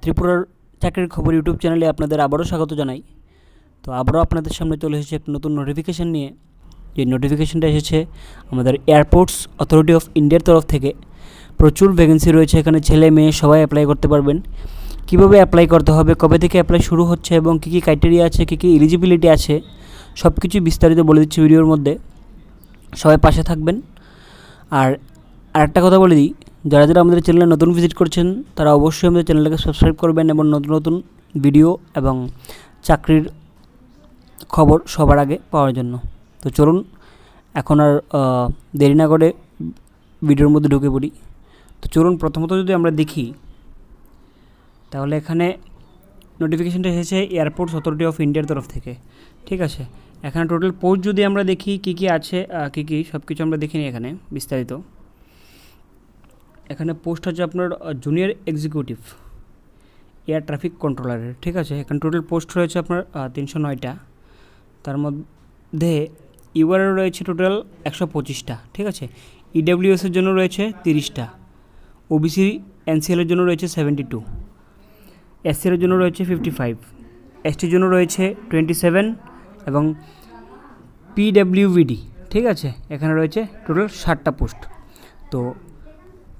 ত্রিপুরার চাকরির খবর ইউটিউব চ্যানেলে আপনাদের আবারও স্বাগত জানাই। তো আবারও আপনাদের সামনে চলে এসেছে একটা নতুন নোটিফিকেশান নিয়ে। যে নোটিফিকেশানটা এসেছে আমাদের এয়ারপোর্টস অথরিটি অফ ইন্ডিয়ার তরফ থেকে। প্রচুর ভ্যাকেন্সি রয়েছে এখানে, ছেলে মেয়ে সবাই অ্যাপ্লাই করতে পারবেন। কিভাবে অ্যাপ্লাই করতে হবে, কবে থেকে অ্যাপ্লাই শুরু হচ্ছে এবং কী কী ক্রাইটেরিয়া আছে, কী কী এলিজিবিলিটি আছে, সব কিছু বিস্তারিত বলে দিচ্ছি ভিডিওর মধ্যে। সবাই পাশে থাকবেন। আর আরেকটা কথা বলে দিই, যারা যারা আমাদের চ্যানেলে নতুন ভিজিট করছেন তারা অবশ্যই আমাদের চ্যানেলটাকে সাবস্ক্রাইব করবেন এবং নতুন নতুন ভিডিও এবং চাকরির খবর সবার আগে পাওয়ার জন্য। তো চলুন এখন আর দেরি না করে ভিডিওর মধ্যে ঢুকে পড়ি। তো চলুন প্রথমত যদি আমরা দেখি, তাহলে এখানে নোটিফিকেশানটা এসেছে এয়ারপোর্টস অথরিটি অফ ইন্ডিয়ার তরফ থেকে। ঠিক আছে, এখানে টোটাল পোস্ট যদি আমরা দেখি কী কী আছে, কী কী সব কিছু আমরা দেখিনি এখানে বিস্তারিত। এখানে পোস্ট হচ্ছে আপনার জুনিয়র এক্সিকিউটিভ এয়ার ট্রাফিক কন্ট্রোলারের। ঠিক আছে, এখানে টোটাল পোস্ট রয়েছে আপনার 309টা। তার মধ্যে ইউআরএর রয়েছে টোটাল 125টা। ঠিক আছে, ইডাব্লিউএসের জন্য রয়েছে 30টা, ওবিসি এনসিএলের জন্য রয়েছে 72, এসসির জন্য রয়েছে 55, এসটির জন্য রয়েছে 27 এবং পিডাব্লিউবিডি। ঠিক আছে, এখানে রয়েছে টোটাল 60টা পোস্ট। তো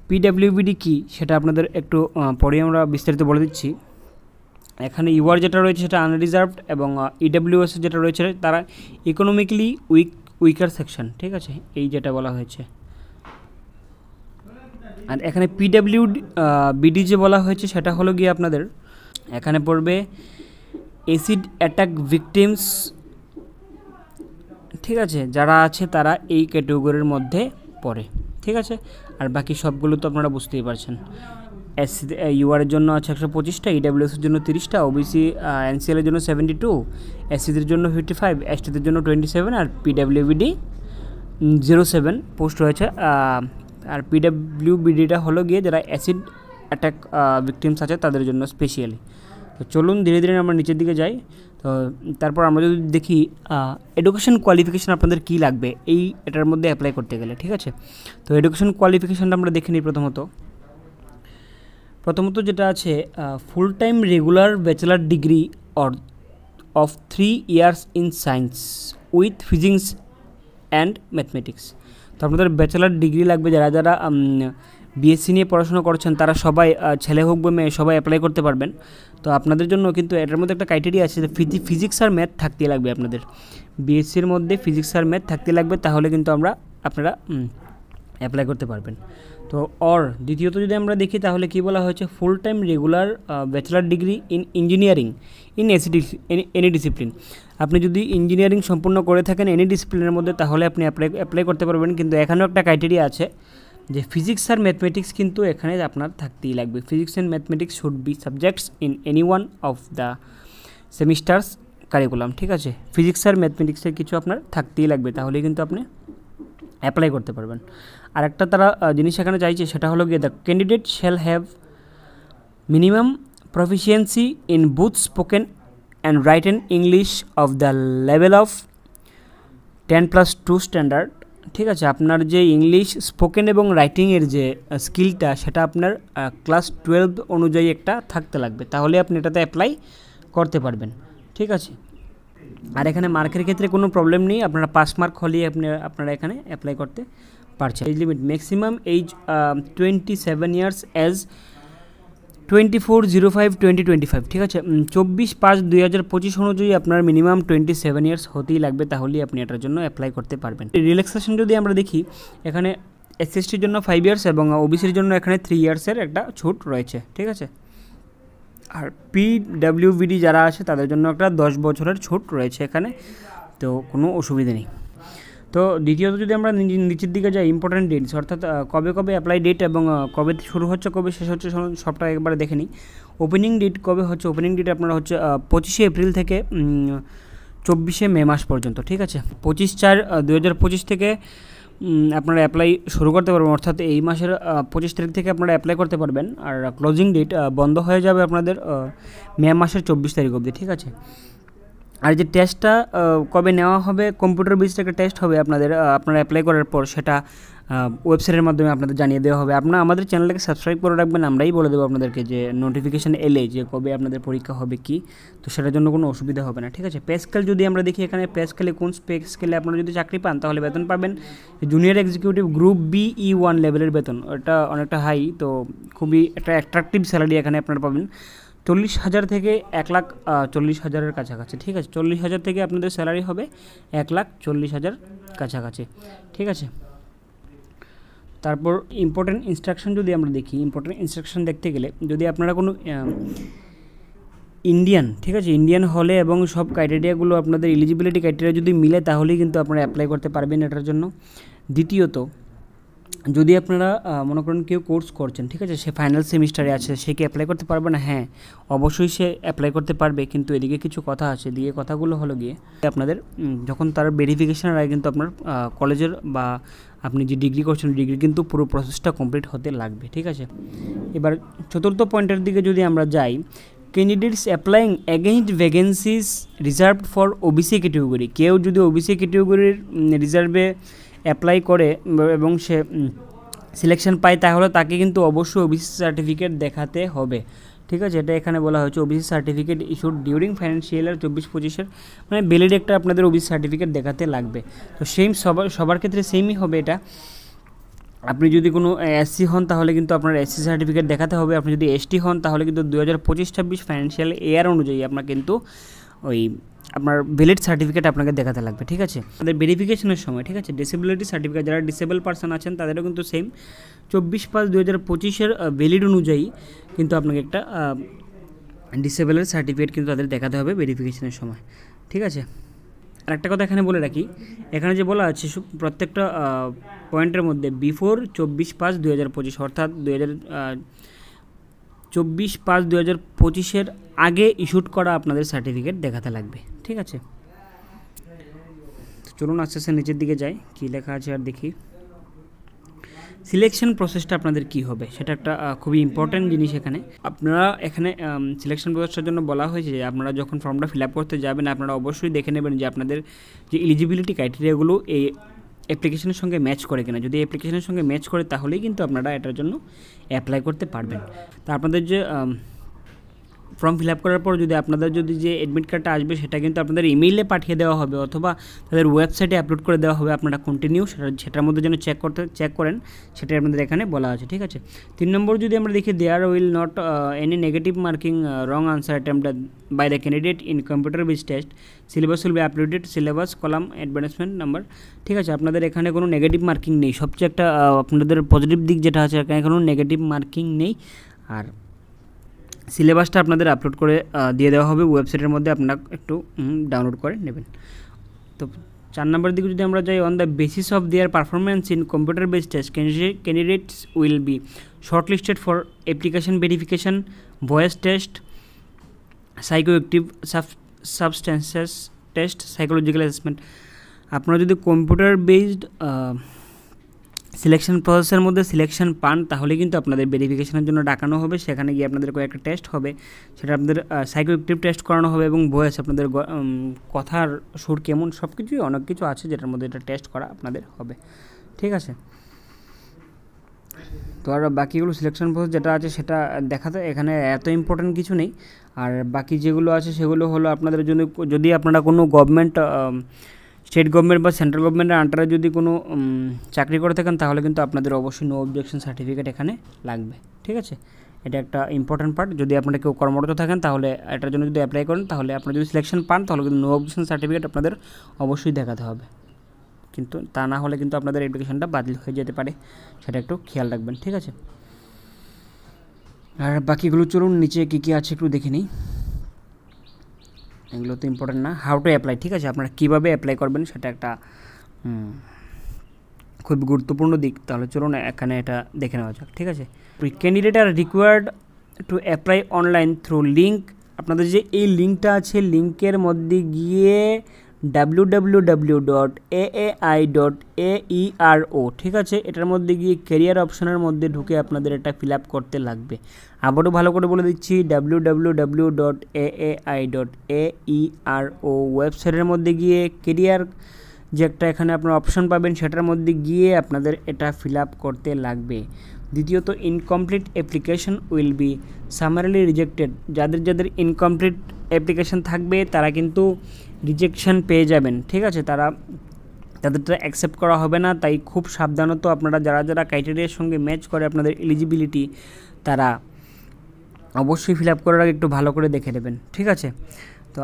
পিডাব্লিউবিডি কি সেটা আপনাদের একটু পরে আমরা বিস্তারিত বলে দিচ্ছি। এখানে ইউআর যেটা রয়েছে সেটা আনরিজার্ভড এবং ইডাব্লিউএস যেটা রয়েছে তারা ইকোনমিক্যালি উইকার সেকশন। ঠিক আছে, এই যেটা বলা হয়েছে। আর এখানে পিডাব্লিউবিডি যে বলা হয়েছে সেটা হলো গিয়ে আপনাদের এখানে পড়বে অ্যাসিড অ্যাটাক ভিকটিমস। ঠিক আছে, যারা আছে তারা এই ক্যাটেগরির মধ্যে পড়ে। ঠিক আছে, আর বাকি সবগুলো তো আপনারা বুঝতেই পারছেন। এসসি ইউআরের জন্য আছে 125টা, ইডাব্লিউএসের জন্য 30টা, ওবিসি এনসিএলের জন্য 72, এসসিদের জন্য 55, এসটিদের জন্য 27 আর পিডাব্লিউবিডি 07 পোস্ট রয়েছে। আর পিডাব্লিউবিডিটা হলো গিয়ে যারা অ্যাসিড অ্যাটাক ভিকটিমস আছে তাদের জন্য স্পেশালি। তো চলুন ধীরে ধীরে আমরা নিচের দিকে যাই। তো তারপর আমরা যদি দেখি এডুকেশন কোয়ালিফিকেশান আপনাদের কী লাগবে এটার মধ্যে অ্যাপ্লাই করতে গেলে। ঠিক আছে, তো এডুকেশন কোয়ালিফিকেশানটা আমরা দেখে নিই। প্রথমত যেটা আছে full time regular bachelor degree of 3 years in science with physics and mathematics. তো আপনাদের ব্যাচেলার ডিগ্রি লাগবে। যারা যারা বিএসসি নিয়ে পড়াশোনা করছেন তারা সবাই, ছেলে হোক বা মেয়ে, সবাই অ্যাপ্লাই করতে পারবেন। তো আপনাদের জন্য কিন্তু এটার মধ্যে একটা ক্রাইটেরিয়া আছে যে ফিজিক্স আর ম্যাথ থাকতে লাগবে আপনাদের। বিএসসির মধ্যে ফিজিক্স আর ম্যাথ থাকতে লাগবে, তাহলে কিন্তু আপনারা অ্যাপ্লাই করতে পারবেন। তো দ্বিতীয়ত যদি আমরা দেখি তাহলে কি বলা হয়েছে, full time regular bachelor degree in engineering in any discipline. আপনি যদি ইঞ্জিনিয়ারিং সম্পূর্ণ করে থাকেন এনি ডিসিপ্লিনের মধ্যে তাহলে আপনি অ্যাপ্লাই করতে পারবেন। কিন্তু এখানেও একটা ক্রাইটেরিয়া আছে যে ফিজিক্স আর ম্যাথমেটিক্স কিন্তু এখানে আপনার থাকতেই লাগবে। Physics and mathematics should be subjects in any one of the semesters curriculum. ঠিক আছে, ফিজিক্স আর ম্যাথমেটিক্সের কিছু আপনার থাকতেই লাগবে, তাহলেই কিন্তু আপনি অ্যাপ্লাই করতে পারবেন। আর একটা তারা জিনিস এখানে চাইছে সেটা হলো গিয়ে the candidate shall have minimum proficiency in booth spoken and written English of the level of 10+2 standard. ঠিক আছে, আপনার যে ইংলিশ স্পোকেন এবং রাইটিংয়ের যে স্কিলটা সেটা আপনার ক্লাস 12 অনুযায়ী একটা থাকতে লাগবে, তাহলে আপনি এটাতে অ্যাপ্লাই করতে পারবেন। ঠিক আছে, আর এখানে মার্কের ক্ষেত্রে কোনো প্রবলেম নেই, আপনারা 5 মার্ক হলেই আপনারা এখানে অ্যাপ্লাই করতে পারছেন। Age limit maximum age 27 years as 24/05/2025। ঠিক আছে, 24/5/2025 অনুযায়ী আপনার মিনিমাম 27 years হতেই লাগবে, তাহলেই আপনি এটার জন্য অ্যাপ্লাই করতে পারবেন। রিল্যাক্সেশন যদি আমরা দেখি, এখানে এসসির জন্য 5 years এবং ওবিসির জন্য এখানে 3 years-এর একটা ছুট রয়েছে। ঠিক আছে, আর পিডাব্লিউবিডি যারা আছে তাদের জন্য একটা 10 বছরের ছুট রয়েছে এখানে, তো কোনো অসুবিধা নেই। তো দ্বিতীয়ত যদি আমরা নিচের দিকে যাই, ইম্পর্ট্যান্ট ডেটস অর্থাৎ কবে কবে অ্যাপ্লাই ডেট এবং কবে শুরু হচ্ছে কবে শেষ হচ্ছে সবটা একবারে দেখে নিই। ওপেনিং ডেট কবে হচ্ছে, ওপেনিং ডেট আপনার হচ্ছে 25 এপ্রিল থেকে 24 মে মাস পর্যন্ত। ঠিক আছে, 25/4/2025 থেকে আপনারা অ্যাপ্লাই শুরু করতে পারবেন, অর্থাৎ এই মাসের 25 তারিখ থেকে আপনারা অ্যাপ্লাই করতে পারবেন। আর ক্লোজিং ডেট বন্ধ হয়ে যাবে আপনাদের মে মাসের 24 তারিখ অবধি। ঠিক আছে, আর যে টেস্টটা কবে নেওয়া হবে, কম্পিউটার বেসড একটা টেস্ট হবে আপনাদের, আপনারা অ্যাপ্লাই করার পর সেটা ওয়েবসাইটের মাধ্যমে আপনাদের জানিয়ে দেওয়া হবে। আপনারা আমাদের চ্যানেলটাকে সাবস্ক্রাইব করে রাখবেন, আমরাই বলে দেবো আপনাদেরকে যে নোটিফিকেশান এলে যে কবে আপনাদের পরীক্ষা হবে কি, তো সেটার জন্য কোনো অসুবিধা হবে না, ঠিক আছে। পে স্কেল যদি আমরা দেখি এখানে পে স্কেলে কোন পে স্কেলে আপনারা যদি চাকরি পান তাহলে বেতন পাবেন জুনিয়র এক্সিকিউটিভ গ্রুপ BE1 লেভেলের বেতন, এটা অনেকটা হাই, তো খুবই একটা অ্যাট্রাকটিভ স্যালারি এখানে আপনারা পাবেন 40,000 থেকে 1,40,000-এর কাছাকাছি, ঠিক আছে। 40,000 থেকে আপনাদের স্যালারি হবে 1,40,000 কাছাকাছি, ঠিক আছে। তারপর ইম্পর্টেন্ট ইনস্ট্রাকশন যদি আমরা দেখি, ইম্পর্টেন্ট ইনস্ট্রাকশন দেখতে গেলে যদি আপনারা কোনো ইন্ডিয়ান, ঠিক আছে, ইন্ডিয়ান হলে এবং সব ক্রাইটেরিয়াগুলো আপনাদের এলিজিবিলিটি ক্রাইটেরিয়া যদি মিলে তাহলেই কিন্তু আপনারা অ্যাপ্লাই করতে পারবেন এটার জন্য। দ্বিতীয়ত, যদি আপনারা মনে করেন কেউ কোর্স করছেন, ঠিক আছে, সে ফাইনাল সেমিস্টারে আছে, সে কি অ্যাপ্লাই করতে পারবে না? হ্যাঁ, অবশ্যই সে অ্যাপ্লাই করতে পারবে, কিন্তু এদিকে কিছু কথা আছে। দিয়ে কথাগুলো হলো গিয়ে আপনাদের যখন তার ভেরিফিকেশনের আগে কিন্তু আপনার কলেজের বা আপনি যে ডিগ্রি করছেন ডিগ্রি কিন্তু পুরো প্রসেসটা কমপ্লিট হতে লাগবে, ঠিক আছে। এবার চতুর্থ পয়েন্টের দিকে যদি আমরা যাই, candidates applying against vacancies reserved for OBC category, কেউ যদি ওবিসি ক্যাটেগরির রিজার্ভে অ্যাপ্লাই করে এবং সে সিলেকশন পায় তাহলে তাকে কিন্তু অবশ্যই ওবিসি সার্টিফিকেট দেখাতে হবে, ঠিক আছে। এটা এখানে বলা হয়েছে OBC certificate issued during financial year 24-25-এর, মানে ভ্যালিড একটা আপনাদের ওবিসি সার্টিফিকেট দেখাতে লাগবে। তো সেম সবার ক্ষেত্রে সেমই হবে এটা। আপনি যদি কোনো SC হন তাহলে কিন্তু আপনার SC সার্টিফিকেট দেখাতে হবে, আপনি যদি ST হন তাহলে কিন্তু 2025-26 ফাইন্যান্সিয়াল ইয়ার অনুযায়ী আপনার কিন্তু ওই আপনার ভ্যালিড সার্টিফিকেট আপনাকে দেখাতে লাগবে, ঠিক আছে। তাদের ভেরিফিকেশনের সময়, ঠিক আছে, ডিসেবিলিটি সার্টিফিকেট যারা ডিসেবল পারসন আছেন তাদেরও কিন্তু সেম 24/5/2025-এর ভ্যালিড অনুযায়ী কিন্তু আপনাকে একটা ডিসেবলের সার্টিফিকেট কিন্তু তাদের দেখাতে হবে ভেরিফিকেশনের সময়, ঠিক আছে। আর একটা কথা এখানে বলে রাখি, এখানে যে বলা আছে প্রত্যেকটা পয়েন্টের মধ্যে বিফোর 24/5/2025 অর্থাৎ 24/5/2025-এর আগে ইস্যুড করা আপনাদের সার্টিফিকেট দেখাতে লাগবে, ঠিক আছে। চলুন আস্তে আস্তে নিচের দিকে যাই, কী লেখা আছে আর দেখি। সিলেকশন প্রসেসটা আপনাদের কি হবে সেটা একটা খুবই ইম্পর্ট্যান্ট জিনিস। এখানে সিলেকশন প্রসেসটার জন্য বলা হয়েছে যে আপনারা যখন ফর্মটা ফিল আপ করতে যাবেন আপনারা অবশ্যই দেখে নেবেন যে আপনাদের যে এলিজিবিলিটি ক্রাইটেরিয়াগুলো এই অ্যাপ্লিকেশনের সঙ্গে ম্যাচ করে কিনা। যদি অ্যাপ্লিকেশনের সঙ্গে ম্যাচ করে তাহলেই কিন্তু আপনারা এটার জন্য অ্যাপ্লাই করতে পারবেন। তা আপনাদের যে ফর্ম ফিল আপ করার পর যদি আপনাদের যে অ্যাডমিট কার্ডটা আসবে সেটা কিন্তু আপনাদের ইমেইলে পাঠিয়ে দেওয়া হবে অথবা তাদের ওয়েবসাইটে আপলোড করে দেওয়া হবে। আপনারা কন্টিনিউ সেটার মধ্যে যেন চেক করেন সেটাই আপনাদের এখানে বলা আছে, ঠিক আছে। 3 নম্বর যদি আমরা দেখি, there will not any negative marking wrong answer attempted by the candidate in computer based test, syllabus will be uploaded, syllabus column advertisement number, ঠিক আছে। আপনাদের এখানে কোনো নেগেটিভ মার্কিং নেই, সবচেয়ে একটা আপনাদের পজিটিভ দিক যেটা আছে এখানে কোনো নেগেটিভ মার্কিং নেই। আর সিলেবাসটা আপনাদের আপলোড করে দিয়ে দেওয়া হবে ওয়েবসাইটের মধ্যে, আপনারা একটু ডাউনলোড করে নেবেন। তো 4 নম্বরের দিকে যদি আমরা যাই, on the basis of their performance in computer based test candidates will be shortlisted for application verification, voice test, psychoactive substances test, psychological assessment. আপনারা যদি কম্পিউটার বেসড সিলেকশন প্রসেসের মধ্যে সিলেকশন পান তাহলে কিন্তু আপনাদের ভেরিফিকেশনের জন্য ডাকানো হবে, সেখানে গিয়ে আপনাদের কয়েকটা টেস্ট হবে, সেটা আপনাদের সাইকোঅ্যাক্টিভ টেস্ট করানো হবে এবং ভয়েস আপনাদের কথার সুর কেমন সব কিছুই অনেক কিছু আছে যেটার মধ্যে এটা টেস্ট করা আপনাদের হবে, ঠিক আছে। তো আর বাকিগুলো সিলেকশন প্রসেস যেটা আছে সেটা দেখাতে এখানে এত ইম্পর্টেন্ট কিছু নেই। আর বাকি যেগুলো আছে সেগুলো হলো আপনাদের জন্য, যদি আপনারা কোনো গভর্নমেন্ট স্টেট গভর্নমেন্ট বা সেন্ট্রাল গভর্নমেন্টের আন্ডারে যদি কোনো চাকরি করে থাকেন তাহলে কিন্তু আপনাদের অবশ্যই নো অবজেকশন সার্টিফিকেট এখানে লাগবে, ঠিক আছে। এটা একটা ইম্পর্ট্যান্ট পার্ট। যদি আপনারা কেউ কর্মরত থাকেন তাহলে এটার জন্য যদি অ্যাপ্লাই করেন তাহলে আপনারা যদি সিলেকশন পান তাহলে কিন্তু নো অবজেকশন সার্টিফিকেট আপনাদের অবশ্যই দেখাতে হবে, কিন্তু তা না হলে কিন্তু আপনাদের অ্যাপ্লিকেশনটা বাতিল হয়ে যেতে পারে, সেটা একটু খেয়াল রাখবেন, ঠিক আছে। আর বাকিগুলো চলুন নিচে কী কী আছে একটু দেখে নিই, এগুলো তো ইম্পর্টেন্ট না। হাউ টু অ্যাপ্লাই, ঠিক আছে, আপনারা কীভাবে অ্যাপ্লাই করবেন সেটা একটা খুব গুরুত্বপূর্ণ দিক। তাহলে চলুন এখানে এটা দেখে নেওয়া যাক, ঠিক আছে। Candidate R required to apply online through link, আপনাদের যে এই লিঙ্কটা আছে লিঙ্কের মধ্যে গিয়ে www.aai.aero, ঠিক আছে। এটার মধ্যে গিয়ে কেরিয়ার অপশনের মধ্যে ঢুকে আপনাদের এটা ফিল আপ করতে লাগবে। আবারও ভালো করে বলে দিচ্ছি, www.aai.aero ওয়েবসাইটের মধ্যে গিয়ে কেরিয়ার যে একটা এখানে আপনার অপশন পাবেন, সেটার মধ্যে গিয়ে আপনাদের এটা ফিল আপ করতে লাগবে। দ্বিতীয়ত, incomplete application will be summarily rejected. যাদের যাদের ইনকমপ্লিট অ্যাপ্লিকেশন থাকবে তারা কিন্তু রিজেকশন পেয়ে যাবেন, ঠিক আছে। তাদেরটা অ্যাকসেপ্ট করা হবে না। তাই খুব সাবধানত আপনারা যারা যারা ক্রাইটেরিয়ার সঙ্গে ম্যাচ করে আপনাদের এলিজিবিলিটি, তারা অবশ্যই ফিল আপ করার আগে একটু ভালো করে দেখে নেবেন, ঠিক আছে। তো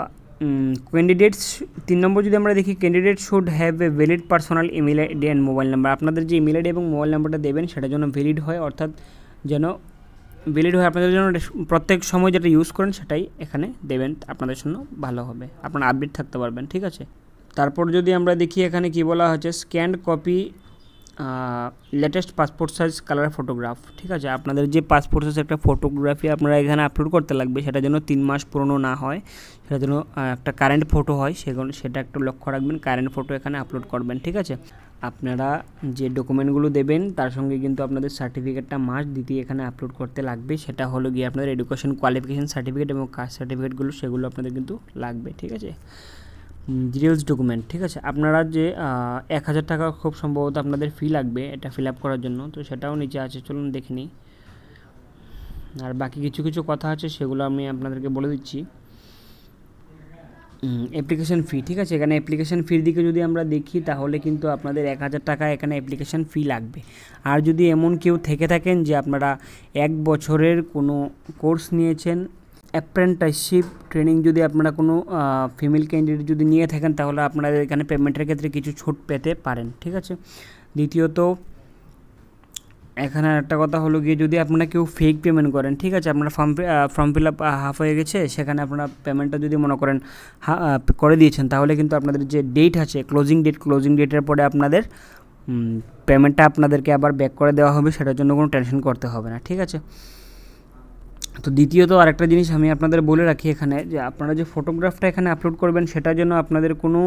ক্যান্ডিডেটস 3 নম্বর যদি আমরা দেখি, candidate should have a valid personal email ID and mobile number. আপনাদের যে ইমেল আইডি এবং মোবাইল নাম্বারটা দেবেন সেটা যেন ভ্যালিড হয়, অর্থাৎ যেন ভ্যালিড হয় আপনাদের জন্য। প্রত্যেক সময় যেটা ইউজ করেন সেটাই এখানে দেবেন, আপনাদের জন্য ভালো হবে, আপনারা আপডেট থাকতে পারবেন, ঠিক আছে। তারপর যদি আমরা দেখি এখানে কি বলা হচ্ছে, scanned copy latest passport size colour photograph, ঠিক আছে। আপনাদের যে পাসপোর্ট সাইজ একটা ফটোগ্রাফি আপনারা এখানে আপলোড করতে লাগবে, সেটা যেন 3 মাস পুরনো না হয়, সেটা যেন একটা কারেন্ট ফটো হয়, সেটা একটু লক্ষ্য রাখবেন। কারেন্ট ফটো এখানে আপলোড করবেন, ঠিক আছে। আপনারা যে ডকুমেন্টগুলো দেবেন তার সঙ্গে কিন্তু আপনাদের সার্টিফিকেটটা মাস্ট দ্বিতীয় এখানে আপলোড করতে লাগবে। সেটা হলো গিয়ে আপনাদের এডুকেশন কোয়ালিফিকেশান সার্টিফিকেট এবং কাস্ট সার্টিফিকেটগুলো, সেগুলো আপনাদের কিন্তু লাগবে, ঠিক আছে। ডিটেলস ডকুমেন্ট, ঠিক আছে। আপনারা যে 1000 টাকা খুব সম্ভবত আপনাদের ফি লাগবে এটা ফিল আপ করার জন্য, তো সেটাও নিচে আছে, চলুন দেখে নিই। আর বাকি কিছু কিছু কথা আছে সেগুলো আমি আপনাদেরকে বলে দিচ্ছি। অ্যাপ্লিকেশন ফি, ঠিক আছে। এখানে অ্যাপ্লিকেশন ফির দিকে যদি আমরা দেখি তাহলে কিন্তু আপনাদের 1000 টাকা এখানে অ্যাপ্লিকেশন ফি লাগবে। আর যদি এমন কেউ থেকে থাকেন যে আপনারা 1 বছরের কোনো কোর্স নিয়েছেন, অ্যাপ্রেন্টিসশিপ ট্রেনিং যদি আপনারা কোনো ফিমেল ক্যান্ডিডেট যদি নিয়ে থাকেন তাহলে আপনারা এখানে পেমেন্টের ক্ষেত্রে কিছু ছুট পেতে পারেন, ঠিক আছে। দ্বিতীয়ত, এখানে একটা কথা হলো গিয়ে যদি আপনারা কেউ ফেক পেমেন্ট করেন, ঠিক আছে, আপনারা ফর্ম ফিল আপ হাফ হয়ে গেছে, সেখানে আপনারা পেমেন্টটা যদি মনে করেন করে দিয়েছেন, তাহলে কিন্তু আপনাদের যে ডেট আছে ক্লোজিং ডেটের পরে আপনাদের পেমেন্টটা আপনাদেরকে আবার ব্যাক করে দেওয়া হবে, সেটার জন্য কোনো টেনশন করতে হবে না, ঠিক আছে। তো দ্বিতীয়ত আরেকটা জিনিস আমি আপনাদের বলে রাখি এখানে, যে আপনারা যে ফটোগ্রাফটা এখানে আপলোড করবেন সেটার জন্য আপনাদের কোনো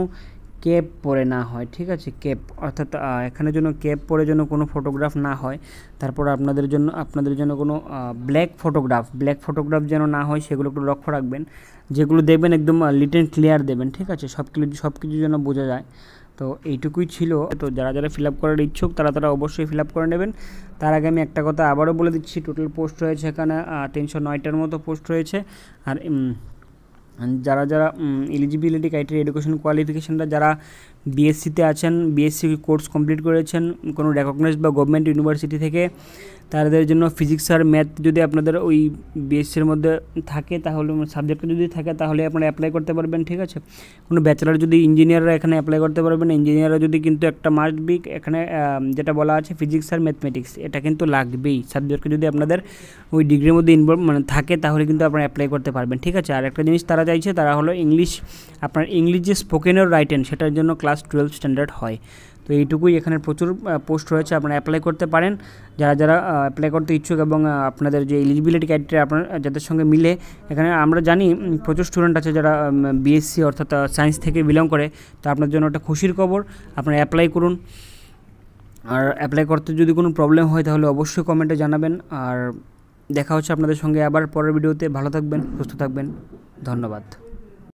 ক্যাপ পরে না হয়, ঠিক আছে। ক্যাপ অর্থাৎ এখানে যেন ক্যাপ পরে যেন কোনো ফটোগ্রাফ না হয়। তারপর আপনাদের জন্য কোনো ব্ল্যাক ফটোগ্রাফ যেন না হয়, সেগুলো একটু লক্ষ্য রাখবেন। যেগুলো দেবেন একদম লিট অ্যান্ড ক্লিয়ার দেবেন, ঠিক আছে, সব কিছু যেন বোঝা যায়। তো এইটুকুই ছিল। তো যারা যারা ফিল আপ করার ইচ্ছুক তারা অবশ্যই ফিল আপ করে নেবেন। তার আগে আমি একটা কথা আবারও বলে দিচ্ছি, টোটাল পোস্ট রয়েছে এখানে 309টার মতো পোস্ট রয়েছে। আর যারা যারা এলিজিবিলিটি ক্রাইটেরিয়া এডুকেশন কোয়ালিফিকেশানটা যারা বিএসসিতে আছেন, বিএসসি কোর্স কমপ্লিট করেছেন কোনো রেকগনাইজড বা গভর্নমেন্ট ইউনিভার্সিটি থেকে, তাদের জন্য ফিজিক্স আর ম্যাথ যদি আপনাদের ওই বিএসসির মধ্যে থাকে তাহলে সাবজেক্টটা যদি থাকে তাহলে আপনারা অ্যাপ্লাই করতে পারবেন, ঠিক আছে। কোনো ব্যাচেলার যদি ইঞ্জিনিয়াররা এখানে অ্যাপ্লাই করতে পারবেন। ইঞ্জিনিয়াররা যদি কিন্তু একটা মাস্ট বি এখানে যেটা বলা আছে ফিজিক্স আর ম্যাথমেটিক্স, এটা কিন্তু লাগবেই সাবজেক্টে যদি আপনাদের ওই ডিগ্রির মধ্যে থাকে তাহলে কিন্তু আপনারা অ্যাপ্লাই করতে পারবেন, ঠিক আছে। আর একটা জিনিস তারা চাইছে, তারা হলো আপনার ইংলিশ যে স্পোকেন আর রাইটেন সেটার জন্য ক্লাস 12 স্ট্যান্ডার্ড হয়। তো এইটুকুই, এখানে প্রচুর পোস্ট রয়েছে, আপনারা অ্যাপ্লাই করতে পারেন। যারা যারা অ্যাপ্লাই করতে ইচ্ছুক এবং আপনাদের যে এলিজিবিলিটি ক্রাইটেরিয়া আপনার যাদের সঙ্গে মিলে, এখানে আমরা জানি প্রচুর স্টুডেন্ট আছে যারা বিএসসি অর্থাৎ সায়েন্স থেকে বিলং করে। তো আপনার জন্য একটা খুশির খবর, আপনারা অ্যাপ্লাই করুন। আর অ্যাপ্লাই করতে যদি কোনো প্রবলেম হয় তাহলে অবশ্যই কমেন্টে জানাবেন। আর দেখা হচ্ছে আপনাদের সঙ্গে আবার পরের ভিডিওতে। ভালো থাকবেন, সুস্থ থাকবেন, ধন্যবাদ।